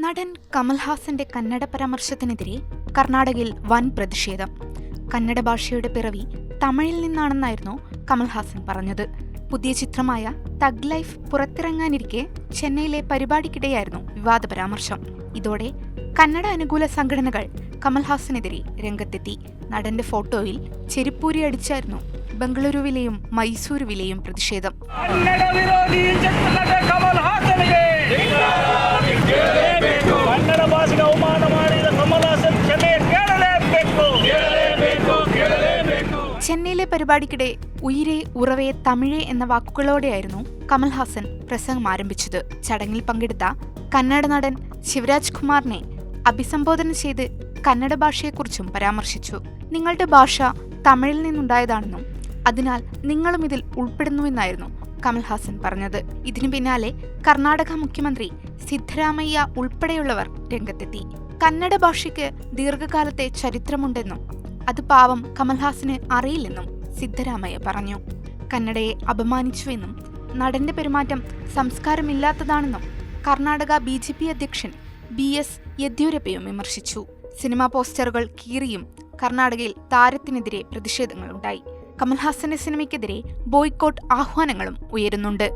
നടൻ കമൽഹാസന്റെ കന്നഡ പരാമർശത്തിനെതിരെ കർണാടകയിൽ വൻ പ്രതിഷേധം. കന്നഡ ഭാഷയുടെ പിറവി തമിഴിൽ നിന്നാണെന്നായിരുന്നു കമൽഹാസൻ പറഞ്ഞത്. പുതിയ ചിത്രമായ തഗ് ലൈഫ് പുറത്തിറങ്ങാനിരിക്കെ ചെന്നൈയിലെ പരിപാടിക്കിടെയായിരുന്നു വിവാദ പരാമർശം. ഇതോടെ കന്നഡ അനുകൂല സംഘടനകൾ കമൽഹാസനെതിരെ രംഗത്തെത്തി. നടന്റെ ഫോട്ടോയിൽ ചെരുപ്പൂരി അടിച്ചായിരുന്നു ബംഗളൂരുവിലെയും മൈസൂരുവിലെയും പ്രതിഷേധം. ചെന്നൈയിലെ പരിപാടിക്കിടെ ഉയിരേ ഉറവേ തമിഴേ എന്ന വാക്കുകളോടെയായിരുന്നു കമൽഹാസൻ പ്രസംഗം ആരംഭിച്ചത്. ചടങ്ങിൽ പങ്കെടുത്ത കന്നഡ നടൻ ശിവരാജ് കുമാറിനെ അഭിസംബോധന ചെയ്ത് കന്നഡ ഭാഷയെക്കുറിച്ചും പരാമർശിച്ചു. നിങ്ങളുടെ ഭാഷ തമിഴിൽ നിന്നുണ്ടായതാണെന്നും അതിനാൽ നിങ്ങളും ഇതിൽ ഉൾപ്പെടുന്നുവെന്നായിരുന്നു കമൽഹാസൻ പറഞ്ഞത്. ഇതിനു പിന്നാലെ കർണാടക മുഖ്യമന്ത്രി സിദ്ധരാമയ്യ ഉൾപ്പെടെയുള്ളവർ രംഗത്തെത്തി. കന്നഡ ഭാഷയ്ക്ക് ദീർഘകാലത്തെ ചരിത്രമുണ്ടെന്നും അത് പാവം കമൽഹാസന് അറിയില്ലെന്നും സിദ്ധരാമയ്യ പറഞ്ഞു. കന്നഡയെ അപമാനിച്ചുവെന്നും നടന്റെ പെരുമാറ്റം സംസ്കാരമില്ലാത്തതാണെന്നും കർണാടക BJP അധ്യക്ഷൻ BS യെദ്യൂരപ്പയും വിമർശിച്ചു. സിനിമാ പോസ്റ്ററുകൾ കീറിയും കർണാടകയിൽ താരത്തിനെതിരെ പ്രതിഷേധങ്ങളുണ്ടായി. കമൽഹാസന്റെ സിനിമയ്ക്കെതിരെ ബോയ്ക്കോട്ട് ആഹ്വാനങ്ങളും ഉയരുന്നുണ്ട്.